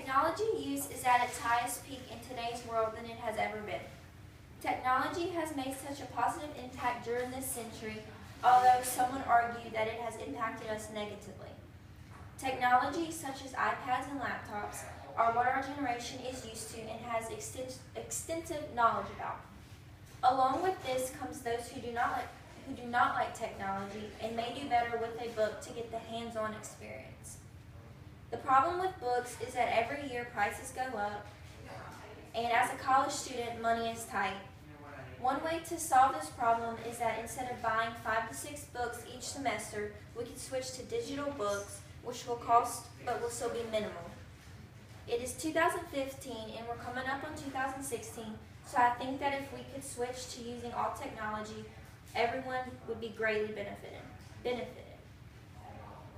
Technology use is at its highest peak in today's world than it has ever been. Technology has made such a positive impact during this century, although some would argue that it has impacted us negatively. Technology such as iPads and laptops are what our generation is used to and has extensive knowledge about. Along with this comes those who do not like technology and may do better with a book to get the hands-on experience. The problem with books is that every year prices go up, and as a college student, money is tight. One way to solve this problem is that instead of buying 5 to 6 books each semester, we could switch to digital books, which will cost but will still be minimal. It is 2015 and we're coming up on 2016, so I think that if we could switch to using all technology, everyone would be greatly benefited.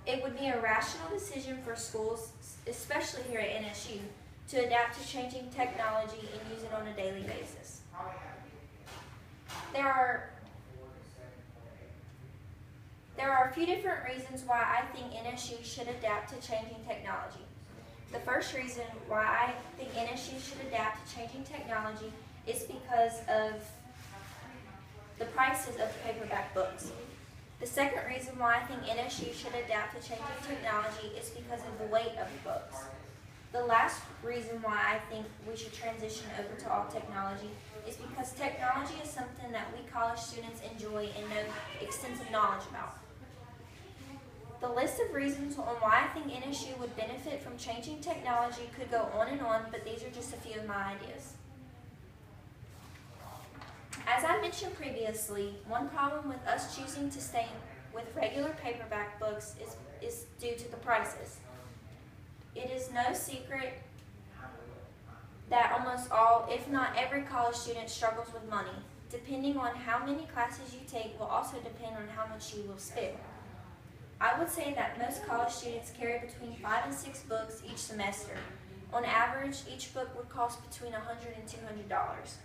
It would be a rational decision for schools, especially here at NSU, to adapt to changing technology and use it on a daily basis. There are a few different reasons why I think NSU should adapt to changing technology. The first reason why I think NSU should adapt to changing technology is because of the prices of paperback books. The second reason why I think NSU should adapt to changing technology is because of the weight of the books. The last reason why I think we should transition over to all technology is because technology is something that we college students enjoy and know extensive knowledge about. The list of reasons on why I think NSU would benefit from changing technology could go on, but these are just a few of my ideas. As I mentioned previously, one problem with us choosing to stay with regular paperback books is due to the prices. It is no secret that almost all, if not every college student struggles with money. Depending on how many classes you take will also depend on how much you will spend. I would say that most college students carry between 5 and 6 books each semester. On average, each book would cost between $100 and $200.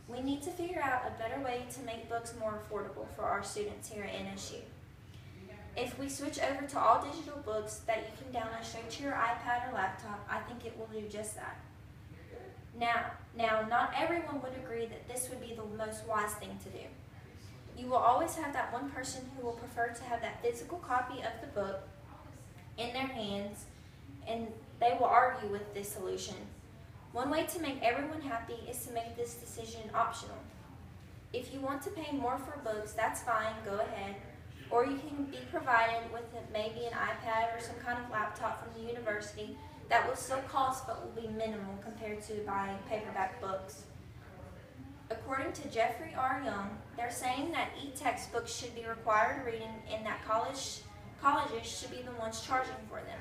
We need to figure out a better way to make books more affordable for our students here at NSU. If we switch over to all digital books that you can download straight to your iPad or laptop, I think it will do just that. Now, not everyone would agree that this would be the most wise thing to do. You will always have that one person who will prefer to have that physical copy of the book in their hands, and they will argue with this solution. One way to make everyone happy is to make this decision optional. If you want to pay more for books, that's fine, go ahead. Or you can be provided with maybe an iPad or some kind of laptop from the university that will still cost but will be minimal compared to buying paperback books. According to Jeffrey R. Young, they're saying that e-textbooks should be required reading and that colleges should be the ones charging for them.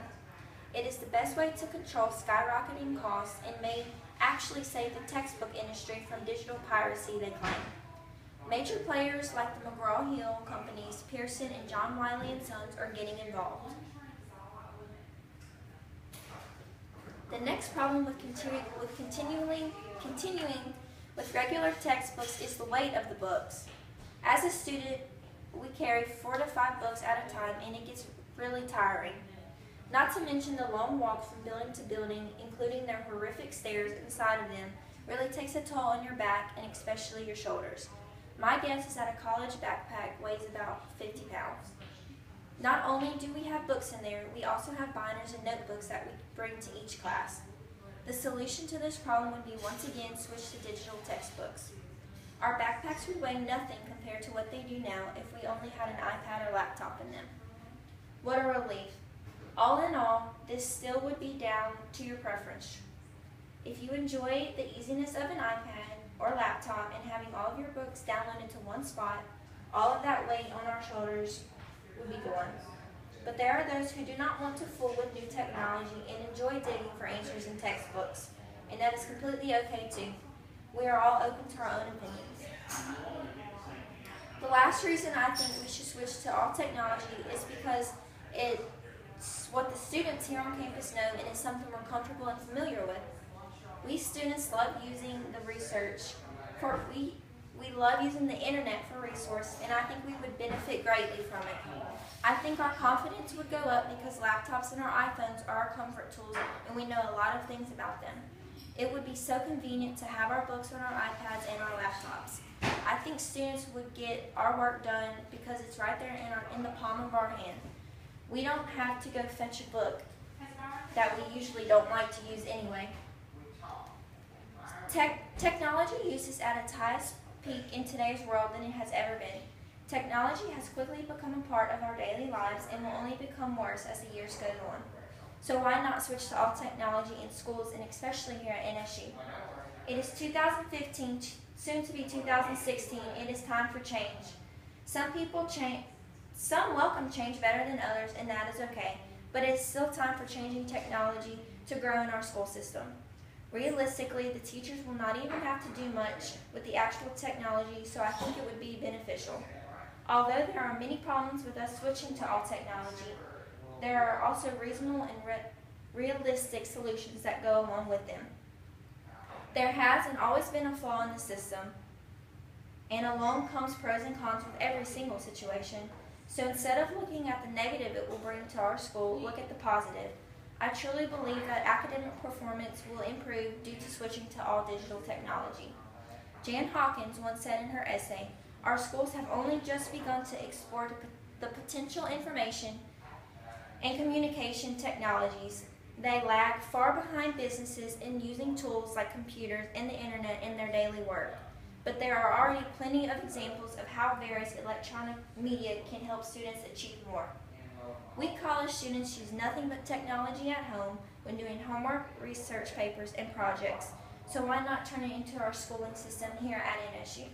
It is the best way to control skyrocketing costs and may actually save the textbook industry from digital piracy, they claim. Major players like the McGraw-Hill companies, Pearson and John Wiley & Sons are getting involved. The next problem with continuing with regular textbooks is the weight of the books. As a student, we carry 4 to 5 books at a time and it gets really tiring. Not to mention the long walk from building to building, including their horrific stairs inside of them, really takes a toll on your back and especially your shoulders. My guess is that a college backpack weighs about 50 pounds. Not only do we have books in there, we also have binders and notebooks that we bring to each class. The solution to this problem would be once again switch to digital textbooks. Our backpacks would weigh nothing compared to what they do now if we only had an iPad or laptop in them. What a relief. All in all, this still would be down to your preference. If you enjoy the easiness of an iPad or laptop and having all of your books downloaded to one spot, all of that weight on our shoulders would be gone. But there are those who do not want to fool with new technology and enjoy digging for answers in textbooks, and that is completely okay too. We are all open to our own opinions. The last reason I think we should switch to all technology is because it's what the students here on campus know and is something we're comfortable and familiar with. We students love using the research. We love using the internet for resource, and I think we would benefit greatly from it. I think our confidence would go up because laptops and our iPhones are our comfort tools, and we know a lot of things about them. It would be so convenient to have our books on our iPads and our laptops. I think students would get our work done because it's right there in the palm of our hand. We don't have to go fetch a book that we usually don't like to use anyway. Technology use is at its highest peak in today's world than it has ever been. Technology has quickly become a part of our daily lives and will only become worse as the years go on. So why not switch to all technology in schools, and especially here at NSU? It is 2015, soon to be 2016. It is time for change. Some welcome change better than others, and that is okay. But it is still time for changing technology to grow in our school system. Realistically, the teachers will not even have to do much with the actual technology, so I think it would be beneficial. Although there are many problems with us switching to all technology, there are also reasonable and realistic solutions that go along with them. There has and always been a flaw in the system, and along comes pros and cons with every single situation. So instead of looking at the negative it will bring to our school, look at the positive. I truly believe that academic performance will improve due to switching to all digital technology. Jan Hawkins once said in her essay, "Our schools have only just begun to explore the potential information and communication technologies. They lag far behind businesses in using tools like computers and the internet in their daily work. But there are already plenty of examples of how various electronic media can help students achieve more. We college students use nothing but technology at home when doing homework, research papers, and projects, so why not turn it into our schooling system here at NSU?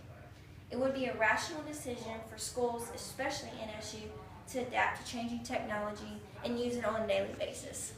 It would be a rational decision for schools, especially NSU, to adapt to changing technology and use it on a daily basis."